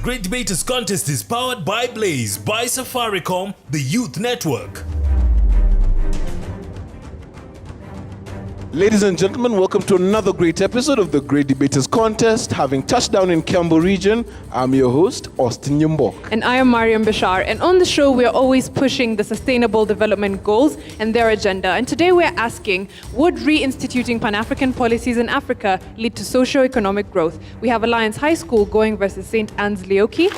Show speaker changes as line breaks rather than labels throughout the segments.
Great Debaters Contest is powered by Blaze, by Safaricom, the Youth Network.
Ladies and gentlemen, welcome to another great episode of the Great Debaters Contest. Having touched down in Kiambu region, I'm your host, Austin Yumbok.
And I am Mariam Bashar. And on the show, we are always pushing the Sustainable Development Goals and their agenda. And today we're asking, would reinstituting Pan-African policies in Africa lead to socio-economic growth? We have Alliance High School going versus St. Anne's Lioki.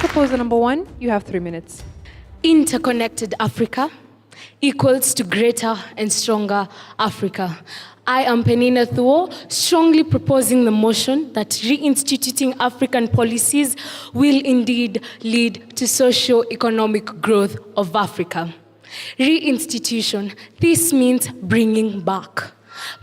Proposal number 1, you have 3 minutes.
Interconnected Africa equals to greater and stronger Africa. I am Penina Thuo, strongly proposing the motion that reinstituting African policies will indeed lead to socio-economic growth of Africa. Reinstitution, this means bringing back.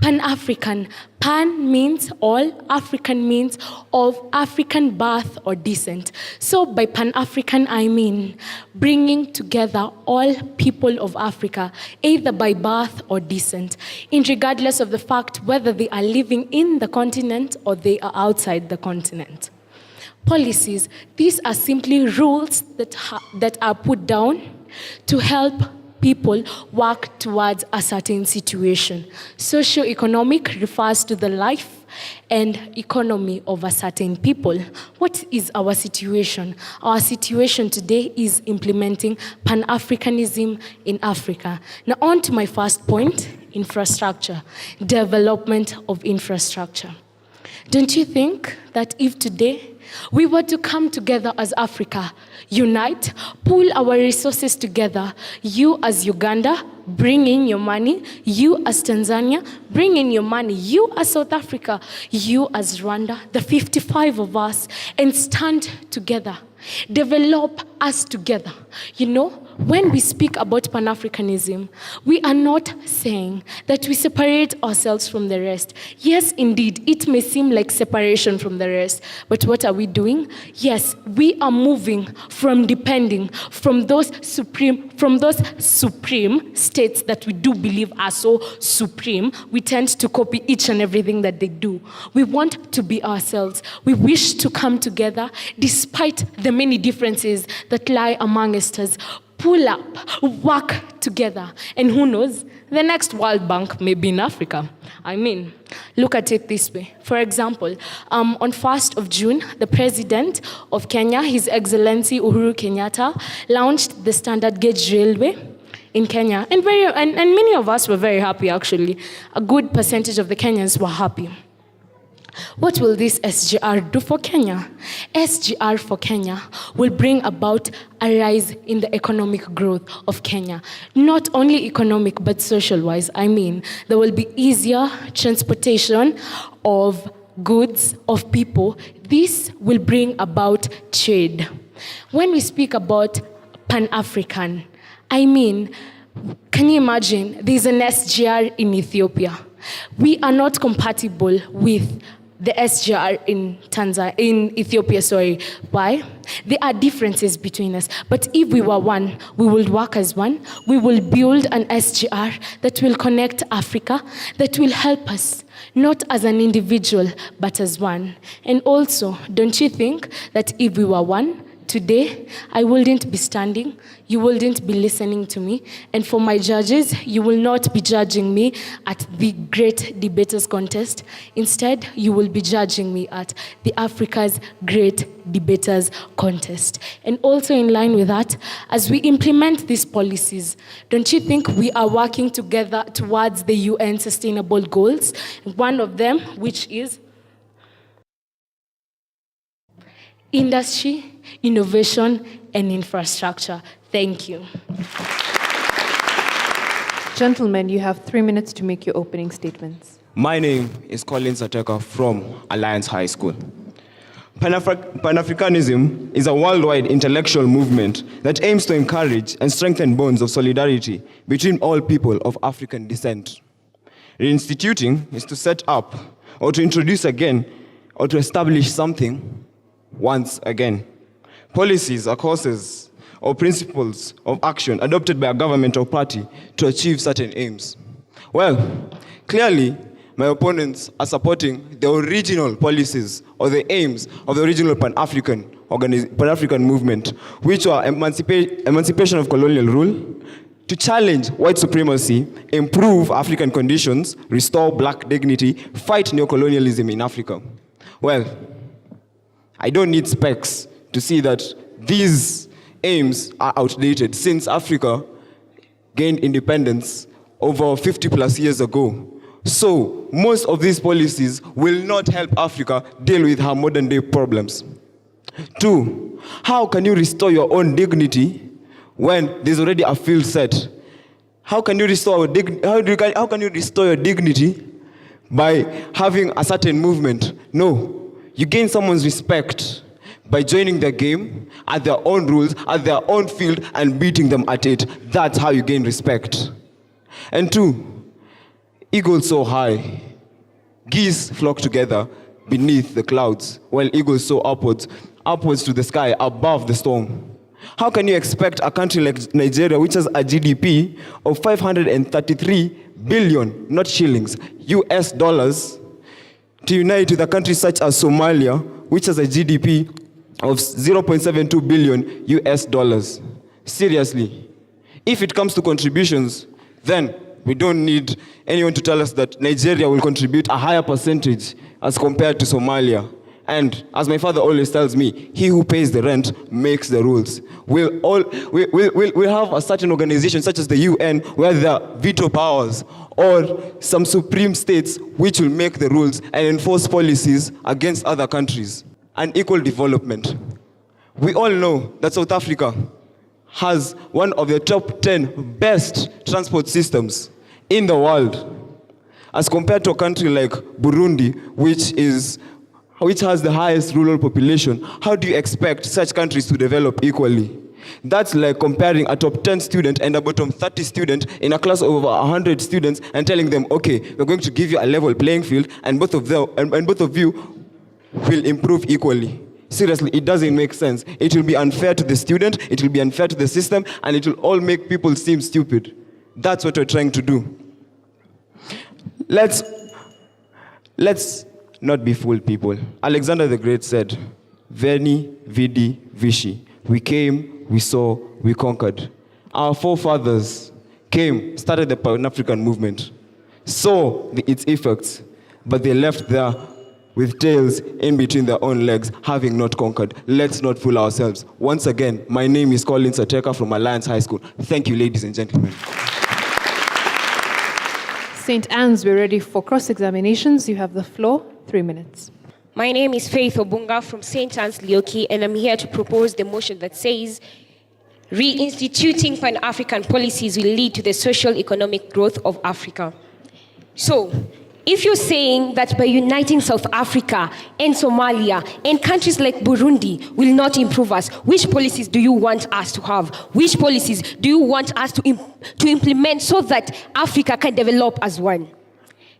Pan-African, Pan means all, African means of African birth or descent. So by Pan-African, I mean bringing together all people of Africa, either by birth or descent, regardless of the fact whether they are living in the continent or they are outside the continent. Policies, these are simply rules that are put down to help people work towards a certain situation. Socio-economic refers to the life and economy of a certain people. What is our situation? Our situation today is implementing Pan-Africanism in Africa. Now on to my first point, infrastructure, development of infrastructure. Don't you think that if today we were to come together as Africa, unite, pool our resources together, you as Uganda, bring in your money, you as Tanzania, bring in your money, you as South Africa, you as Rwanda, the 55 of us, and stand together, develop us together. You know, when we speak about Pan-Africanism, we are not saying that we separate ourselves from the rest. Yes, indeed, it may seem like separation from the rest, but what are we doing? Yes, we are moving from depending from those supreme states that we do believe are so supreme. We tend to copy each and everything that they do. We want to be ourselves. We wish to come together despite the many differences that lie amongst us. Pull up, work together, and who knows, the next World Bank may be in Africa. I mean, look at it this way. For example, on 1st of June, the President of Kenya, His Excellency Uhuru Kenyatta, launched the standard gauge railway in Kenya, and many of us were very happy, actually. A good percentage of the Kenyans were happy. What will this SGR do for Kenya? SGR for Kenya will bring about a rise in the economic growth of Kenya. Not only economic, but social-wise. I mean, there will be easier transportation of goods, of people. This will bring about trade. When we speak about Pan-African, I mean, can you imagine there's an SGR in Ethiopia? We are not compatible with the SGR in Ethiopia, sorry. Why? There are differences between us. But if we were one, we will work as one. We will build an SGR that will connect Africa, that will help us, not as an individual, but as one. And also, don't you think that if we were one, today, I wouldn't be standing, you wouldn't be listening to me, and for my judges, you will not be judging me at the Great Debaters Contest. Instead, you will be judging me at the Africa's Great Debaters Contest. And also in line with that, as we implement these policies, don't you think we are working together towards the UN Sustainable Goals? One of them, which is industry, innovation, and infrastructure. Thank you.
Gentlemen, you have 3 minutes to make your opening statements.
My name is Colin Sateka from Alliance High School. Pan-Africanism is a worldwide intellectual movement that aims to encourage and strengthen bonds of solidarity between all people of African descent. Reinstituting is to set up, or to introduce again, or to establish something once again. Policies are courses or principles of action adopted by a government or party to achieve certain aims. Well, clearly, my opponents are supporting the original policies or the aims of the original Pan-African movement, which were emancipation of colonial rule, to challenge white supremacy, improve African conditions, restore black dignity, fight neocolonialism in Africa. Well, I don't need specs to see that these aims are outdated since Africa gained independence over 50 plus years ago. So most of these policies will not help Africa deal with her modern day problems. 2, how can you restore your own dignity when there's already a field set? How can you restore how can you restore your dignity by having a certain movement? No, you gain someone's respect by joining the game at their own rules, at their own field, and beating them at it. That's how you gain respect. And 2, eagles soar high, geese flock together beneath the clouds, while eagles soar upwards to the sky above the storm. How can you expect a country like Nigeria, which has a GDP of 533 billion, not shillings, US dollars, to unite with a country such as Somalia, which has a GDP of 0.72 billion US dollars? Seriously, if it comes to contributions, then we don't need anyone to tell us that Nigeria will contribute a higher percentage as compared to Somalia. And as my father always tells me, he who pays the rent makes the rules. We'll have a certain organization such as the UN where there are veto powers or some supreme states which will make the rules and enforce policies against other countries. And equal development. We all know that South Africa has one of the top 10 best transport systems in the world, as compared to a country like Burundi, which has the highest rural population. How do you expect such countries to develop equally? That's like comparing a top 10 student and a bottom 30 student in a class of over 100 students and telling them, okay, we're going to give you a level playing field and both of you will improve equally. Seriously, it doesn't make sense. It will be unfair to the student, it will be unfair to the system, and it will all make people seem stupid. That's what we're trying to do. Let's not be fooled, people. Alexander the Great said, Veni, Vidi, Vici. We came, we saw, we conquered. Our forefathers came, started the Pan-African movement, saw its effects, but they left there with tails in between their own legs, having not conquered. Let's not fool ourselves. Once again, my name is Colin Sateka from Alliance High School. Thank you, ladies and gentlemen.
St. Anne's, we're ready for cross-examinations. You have the floor, 3 minutes.
My name is Faith Obunga from St. Anne's, Lioki, and I'm here to propose the motion that says reinstituting Pan-African policies will lead to the social economic growth of Africa. So, if you're saying that by uniting South Africa and Somalia and countries like Burundi will not improve us, which policies do you want us to have? Which policies do you want us to implement so that Africa can develop as one?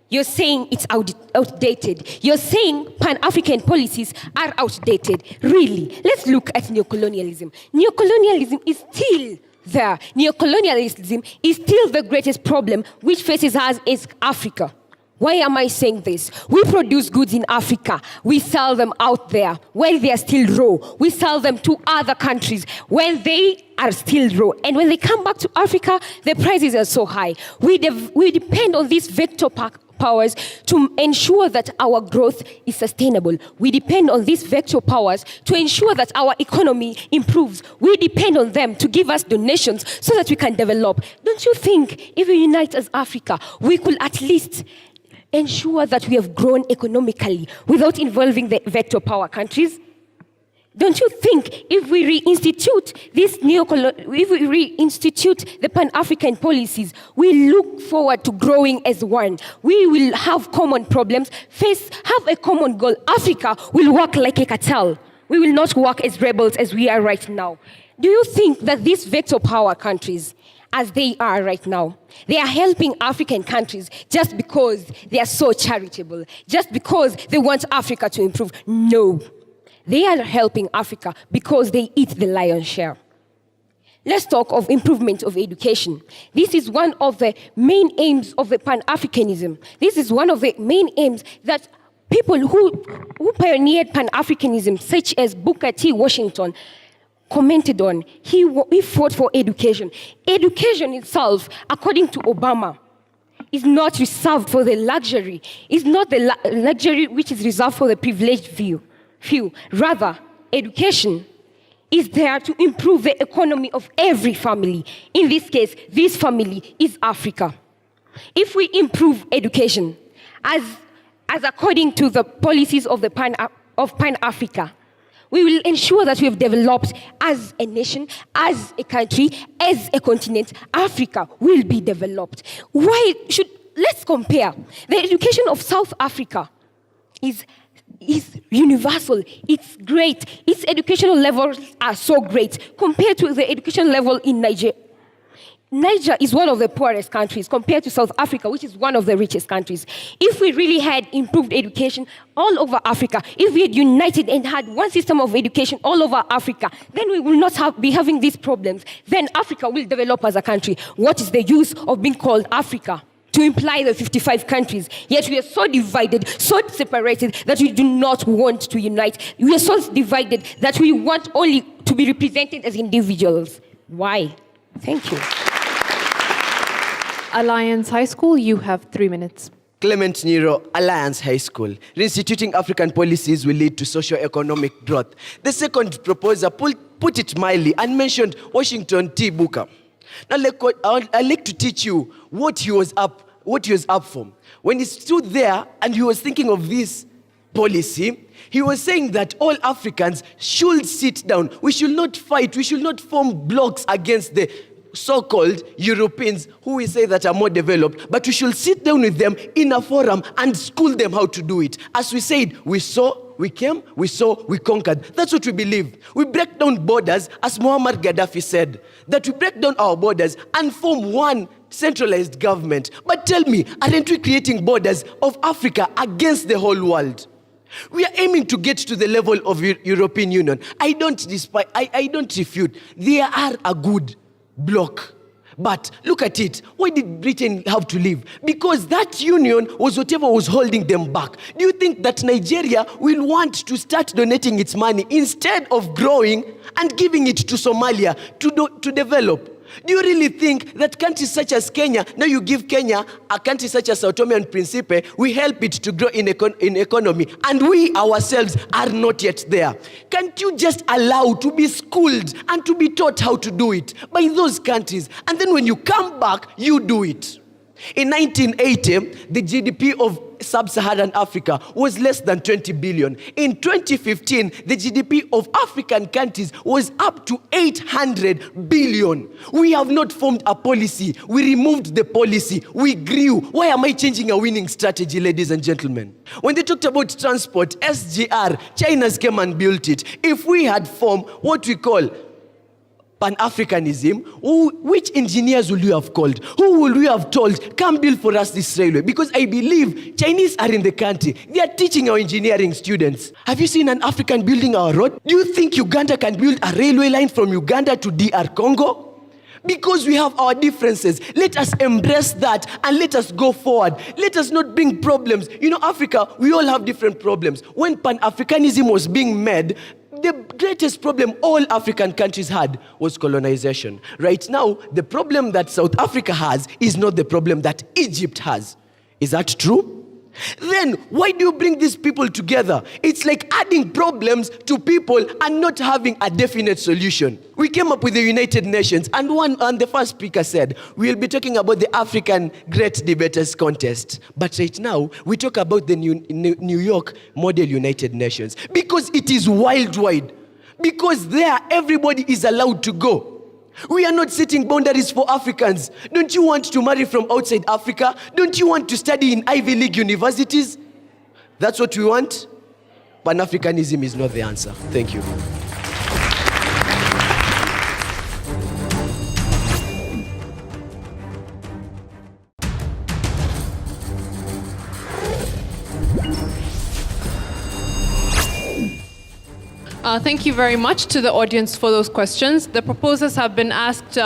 You're saying it's outdated. You're saying Pan-African policies are outdated. Really? Let's look at neocolonialism. Neocolonialism is still there. Neocolonialism is still the greatest problem which faces us as Africa. Why am I saying this? We produce goods in Africa. We sell them out there while they are still raw. We sell them to other countries when they are still raw. And when they come back to Africa, the prices are so high. We depend on these vector powers to ensure that our growth is sustainable. We depend on these vector powers to ensure that our economy improves. We depend on them to give us donations so that we can develop. Don't you think if we unite as Africa, we could at least ensure that we have grown economically without involving the vector power countries? Don't you think if we reinstitute the Pan-African policies, we look forward to growing as one? We will have common problems, have a common goal. Africa will work like a cartel. We will not work as rebels as we are right now. Do you think that these vector power countries, as they are right now, they are helping African countries just because they are so charitable, just because they want Africa to improve? No. They are helping Africa because they eat the lion's share. Let's talk of improvement of education. This is one of the main aims of the Pan-Africanism. This is one of the main aims that people who pioneered Pan-Africanism, such as Booker T. Washington, commented on. He fought for education. Education itself, according to Obama, is not reserved for the luxury. It's not the luxury which is reserved for the privileged few. Rather, education is there to improve the economy of every family. In this case, this family is Africa. If we improve education, as according to the policies of Pan-Africa, we will ensure that we have developed as a nation, as a country, as a continent. Africa will be developed. Let's compare. The education of South Africa is universal. It's great. Its educational levels are so great compared to the education level in Niger. Niger is one of the poorest countries compared to South Africa, which is one of the richest countries. If we really had improved education all over Africa, if we had united and had one system of education all over Africa, then we will not be having these problems. Then Africa will develop as a country. What is the use of being called Africa? To imply the 55 countries. Yet we are so divided, so separated, that we do not want to unite. We are so divided that we want only to be represented as individuals. Why? Thank you.
Alliance High School, you have 3 minutes.
Clement Nero, Alliance High School. Reinstituting African policies will lead to socio-economic growth. The second proposer put it mildly and mentioned Washington T. Booker. Now, I'd like to teach you what he was up for. When he stood there and he was thinking of this policy, he was saying that all Africans should sit down. We should not fight. We should not form blocks against the so-called Europeans who we say that are more developed, but we should sit down with them in a forum and school them how to do it. As we said, we saw, we came, we saw, we conquered. That's what we believe. We break down borders, as Muammar Gaddafi said, that we break down our borders and form one centralized government. But tell me, aren't we creating borders of Africa against the whole world? We are aiming to get to the level of European Union. I don't refute. They are a good bloc. But look at it. Why did Britain have to leave? Because that union was whatever was holding them back. Do you think that Nigeria will want to start donating its money instead of growing and giving it to Somalia to develop? Do you really think that countries such as Kenya, now you give Kenya a country such as Sao Tome and Principe, we help it to grow in economy, and we ourselves are not yet there? Can't you just allow to be schooled and to be taught how to do it by those countries? And then when you come back, you do it. In 1980, the GDP of sub-Saharan Africa was less than 20 billion. In 2015, the GDP of African countries was up to 800 billion. We have not formed a policy. We removed the policy. We grew. Why am I changing a winning strategy, ladies and gentlemen? When they talked about transport, SGR, China's came and built it. If we had formed what we call Pan-Africanism, which engineers will you have called? Who will we have told, come build for us this railway? Because I believe Chinese are in the country. They are teaching our engineering students. Have you seen an African building our road? Do you think Uganda can build a railway line from Uganda to DR Congo? Because we have our differences. Let us embrace that and let us go forward. Let us not bring problems. You know, Africa, we all have different problems. When Pan-Africanism was being made, the greatest problem all African countries had was colonization. Right now, the problem that South Africa has is not the problem that Egypt has. Is that true? Then why do you bring these people together? It's like adding problems to people and not having a definite solution. We came up with the United Nations, and the first speaker said, we'll be talking about the African Great Debaters Contest. But right now, we talk about the New York Model United Nations. Because it is worldwide. Because there, everybody is allowed to go. We are not setting boundaries for Africans. Don't you want to marry from outside Africa? Don't you want to study in Ivy League universities? That's what we want? Pan-Africanism is not the answer. Thank you.
Thank you very much to the audience for those questions. The proposers have been asked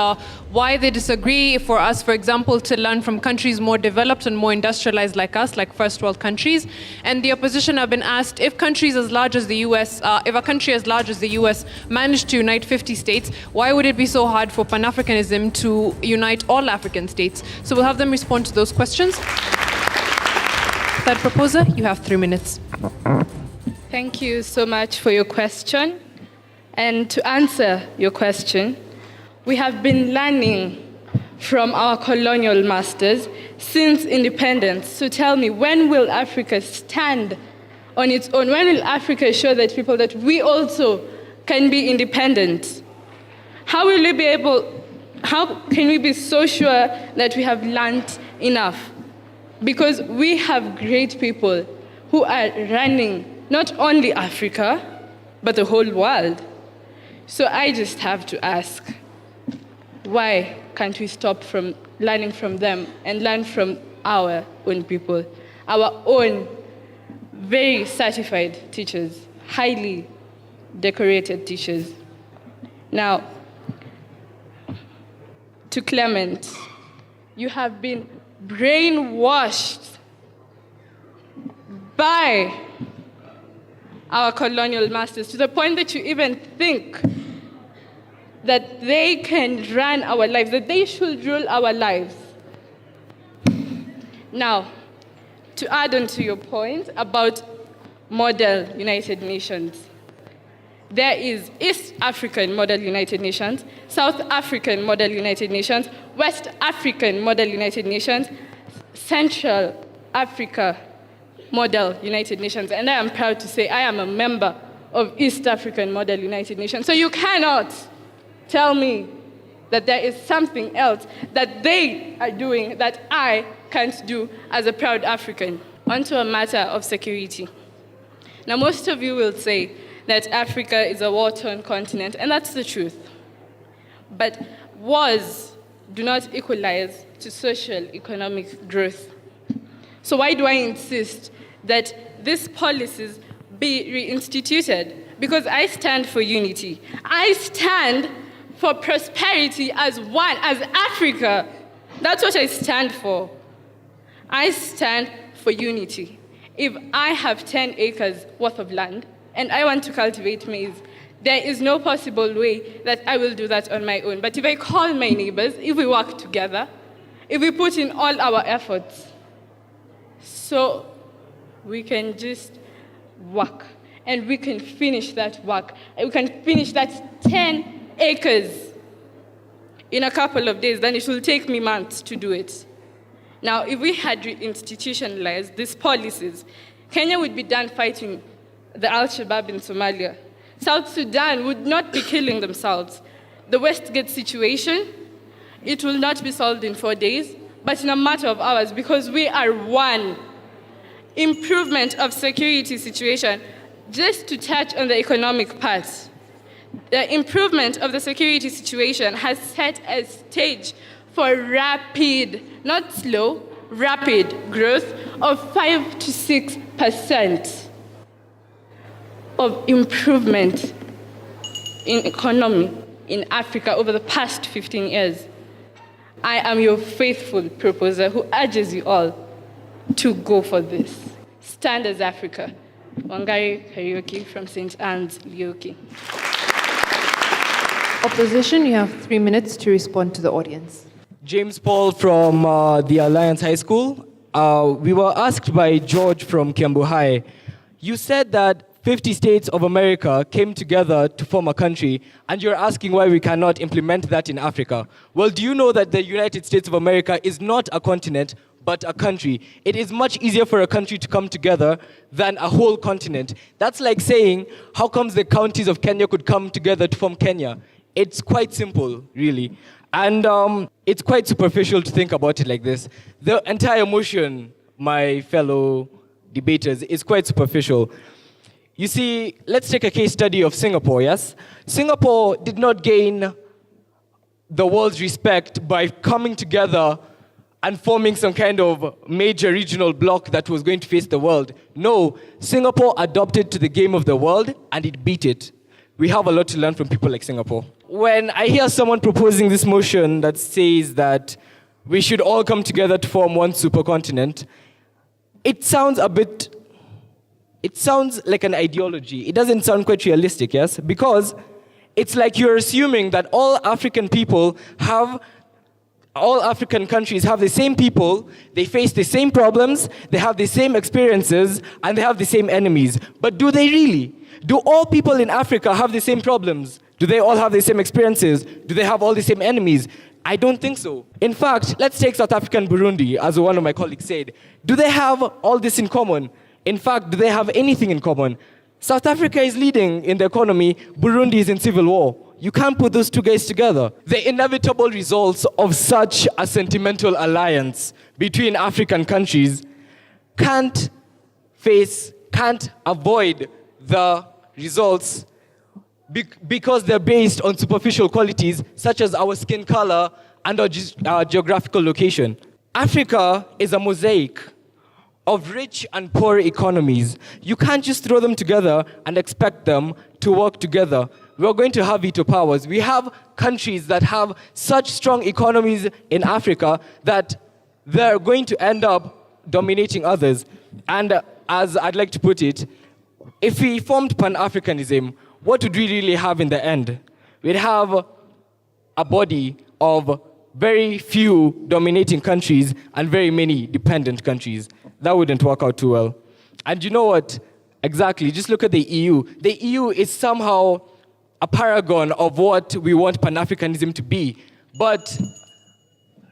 why they disagree for us, for example, to learn from countries more developed and more industrialized like us, like first world countries. And the opposition have been asked if countries as large as the US, if a country as large as the US managed to unite 50 states, why would it be so hard for Pan-Africanism to unite all African states? So we'll have them respond to those questions. Third proposer, you have 3 minutes.
Thank you so much for your question. And to answer your question, we have been learning from our colonial masters since independence. So tell me, when will Africa stand on its own? When will Africa show that people that we also can be independent? How can we be so sure that we have learned enough? Because we have great people who are running not only Africa, but the whole world. So I just have to ask, why can't we stop from learning from them and learn from our own people, our own very certified teachers, highly decorated teachers? Now, to Clement, you have been brainwashed by our colonial masters to the point that you even think that they can run our lives, that they should rule our lives. Now, to add on to your point about model United Nations, there is East African model United Nations, South African model United Nations, West African model United Nations, Central Africa Model United Nations, and I am proud to say I am a member of East African Model United Nations. So you cannot tell me that there is something else that they are doing that I can't do as a proud African. Onto a matter of security. Now, most of you will say that Africa is a war-torn continent, and that's the truth. But wars do not equalize to social economic growth. So why do I insist that these policies be reinstituted? Because I stand for unity. I stand for prosperity as one, as Africa. That's what I stand for. I stand for unity. If I have 10 acres worth of land and I want to cultivate maize, there is no possible way that I will do that on my own. But if I call my neighbors, if we work together, if we put in all our efforts, so we can just work and we can finish that work. And we can finish that 10 acres in a couple of days, then it will take me months to do it. Now, if we had institutionalized these policies, Kenya would be done fighting the Al-Shabaab in Somalia. South Sudan would not be killing themselves. The Westgate situation, it will not be solved in 4 days, but in a matter of hours, because we are one. Improvement of security situation, just to touch on the economic part. The improvement of the security situation has set a stage for rapid, not slow, rapid growth of 5 to 6% of improvement in economy in Africa over the past 15 years. I am your faithful proposer who urges you all to go for this. Stand as Africa. Wangari Karaoke from St. Anne's, Lioki.
Opposition, you have 3 minutes to respond to the audience.
James Paul from the Alliance High School. We were asked by George from Kiambu High. You said that 50 states of America came together to form a country, and you're asking why we cannot implement that in Africa. Well, do you know that the United States of America is not a continent, but a country? It is much easier for a country to come together than a whole continent. That's like saying, how comes the counties of Kenya could come together to form Kenya? It's quite simple, really. And it's quite superficial to think about it like this. The entire motion, my fellow debaters, is quite superficial. You see, let's take a case study of Singapore, yes? Singapore did not gain the world's respect by coming together and forming some kind of major regional bloc that was going to face the world. No, Singapore adopted to the game of the world and it beat it. we have a lot to learn from people like Singapore. When I hear someone proposing this motion that says that we should all come together to form one supercontinent, it sounds like an ideology. It doesn't sound quite realistic, yes? Because it's like you're assuming that all African countries have the same people, they face the same problems, they have the same experiences, and they have the same enemies. But do they really? Do all people in Africa have the same problems? Do they all have the same experiences? Do they have all the same enemies? I don't think so. In fact, let's take South Africa and Burundi, as one of my colleagues said. Do they have all this in common? In fact, do they have anything in common? South Africa is leading in the economy, Burundi is in civil war. You can't put those two guys together. The inevitable results of such a sentimental alliance between African countries can't avoid the results because they're based on superficial qualities such as our skin color and our geographical location. Africa is a mosaic of rich and poor economies. You can't just throw them together and expect them to work together. We're going to have veto powers. We have countries that have such strong economies in Africa that they're going to end up dominating others. And as I'd like to put it, if we formed Pan-Africanism, what would we really have in the end? We'd have a body of very few dominating countries and very many dependent countries. That wouldn't work out too well. And you know what? Exactly, just look at the EU. The EU is somehow a paragon of what we want Pan-Africanism to be. But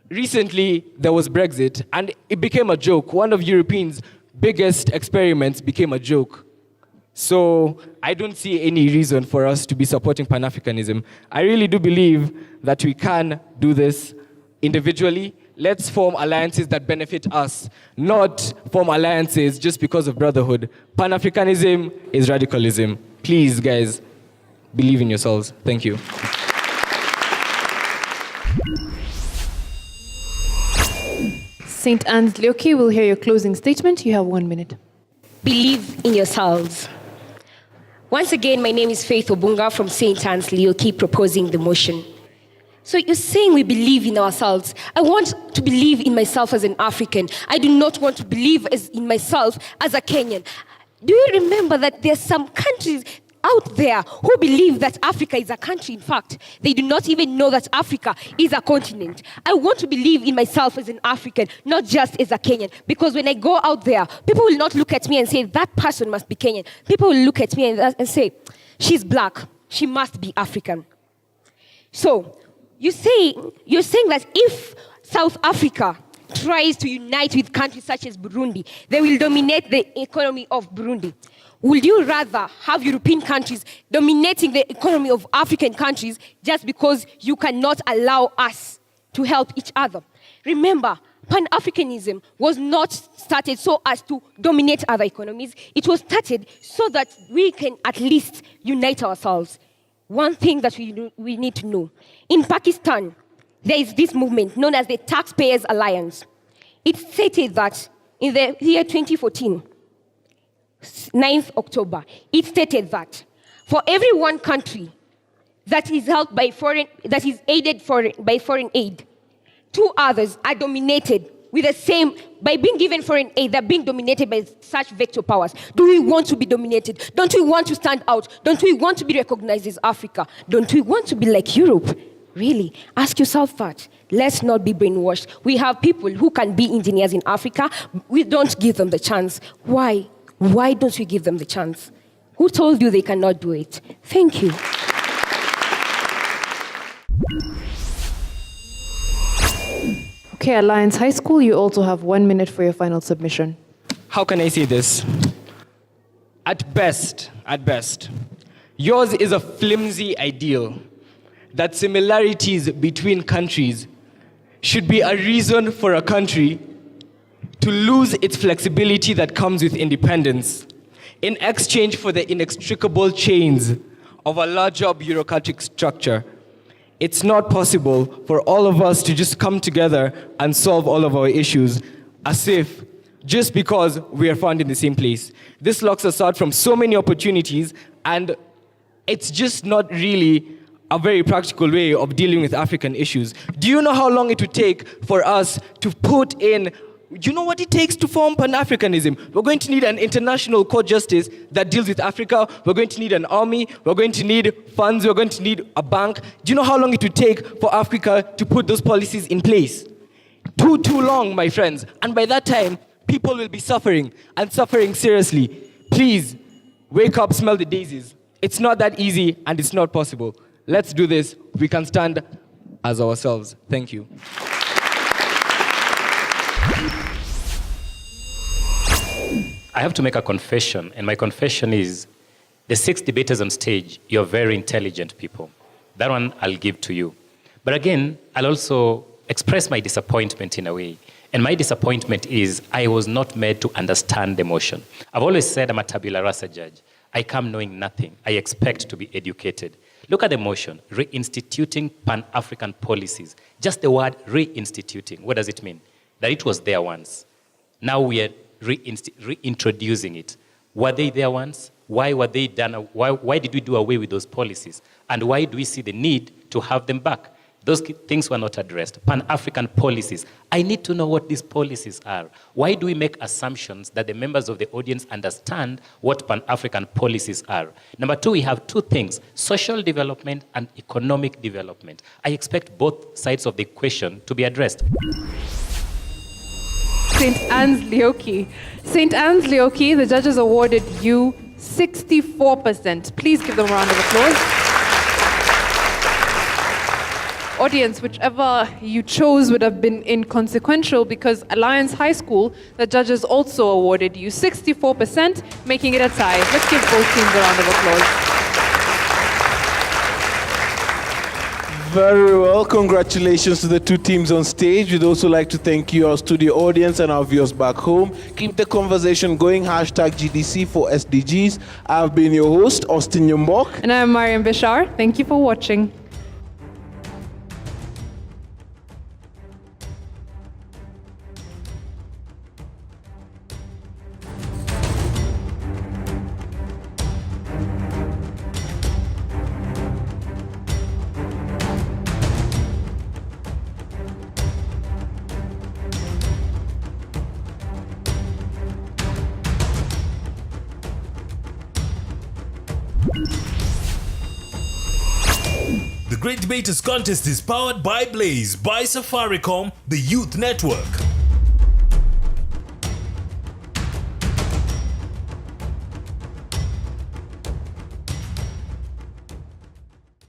recently, there was Brexit, and it became a joke. One of Europeans' biggest experiments became a joke. So I don't see any reason for us to be supporting Pan-Africanism. I really do believe that we can do this individually. Let's form alliances that benefit us, not form alliances just because of brotherhood. Pan-Africanism is radicalism. Please, guys, believe in yourselves. Thank you.
St. Anne's Lioki will hear your closing statement. You have 1 minute.
Believe in yourselves. Once again, my name is Faith Obunga from St. Anne's Lioki, proposing the motion. So you're saying we believe in ourselves. I want to believe in myself as an African. I do not want to believe in myself as a Kenyan. Do you remember that there's some countries out there who believe that Africa is a country? In fact, they do not even know that Africa is a continent. I want to believe in myself as an African, not just as a Kenyan. Because when I go out there, people will not look at me and say, that person must be Kenyan. People will look at me and say, she's black, she must be African. So, you're saying that if South Africa tries to unite with countries such as Burundi, they will dominate the economy of Burundi. Would you rather have European countries dominating the economy of African countries just because you cannot allow us to help each other? Remember, Pan-Africanism was not started so as to dominate other economies. It was started so that we can at least unite ourselves. One thing that we need to know. In Pakistan, there is this movement known as the Taxpayers Alliance. It stated that in the year 2014, 9th October, it stated that for every one country that is held by that is aided by foreign aid, two others are dominated with the same, by being given foreign aid, they're being dominated by such veto powers. Do we want to be dominated? Don't we want to stand out? Don't we want to be recognized as Africa? Don't we want to be like Europe? Really? Ask yourself that. Let's not be brainwashed. We have people who can be engineers in Africa. We don't give them the chance. Why? Why don't we give them the chance? Who told you they cannot do it? Thank you.
Okay, Alliance High School, you also have 1 minute for your final submission.
How can I say this? At best, yours is a flimsy ideal that similarities between countries should be a reason for a country to lose its flexibility that comes with independence in exchange for the inextricable chains of a larger bureaucratic structure. It's not possible for all of us to just come together and solve all of our issues as if just because we are found in the same place. This locks us out from so many opportunities, and it's just not really a very practical way of dealing with African issues. Do you know how long it would take for us to put in? Do you know what it takes to form Pan-Africanism? We're going to need an international court justice that deals with Africa. We're going to need an army. We're going to need funds. We're going to need a bank. Do you know how long it would take for Africa to put those policies in place? Too long, my friends. And by that time, people will be suffering, and suffering seriously. Please, wake up, smell the daisies. It's not that easy, and it's not possible. Let's do this. We can stand as ourselves. Thank you.
I have to make a confession, and my confession is the 6 debaters on stage, you're very intelligent people. That one I'll give to you. But again, I'll also express my disappointment in a way. And my disappointment is I was not made to understand the motion. I've always said I'm a tabula rasa judge. I come knowing nothing. I expect to be educated. Look at the motion, reinstituting Pan-African policies. Just the word reinstituting, what does it mean? That it was there once. Now we are reintroducing it. Were they there once? Why were they done? Why did we do away with those policies? And why do we see the need to have them back? Those things were not addressed. Pan-African policies. I need to know what these policies are. Why do we make assumptions that the members of the audience understand what Pan-African policies are? Number 2, we have 2 things, social development and economic development. I expect both sides of the equation to be addressed.
St. Anne's Lioki. St. Anne's Lioki, the judges awarded you 64%. Please give them a round of applause. Audience, whichever you chose would have been inconsequential because Alliance High School, the judges also awarded you 64%, making it a tie. Let's give both teams a round of applause.
Very well. Congratulations to the 2 teams on stage. We'd also like to thank you, our studio audience, and our viewers back home. Keep the conversation going. #GDC for SDGs. I've been your host, Austin Yumbok.
And I'm Mariam Bishar. Thank you for watching.
The Great Debaters Contest is powered by Blaze, by Safaricom, the Youth Network.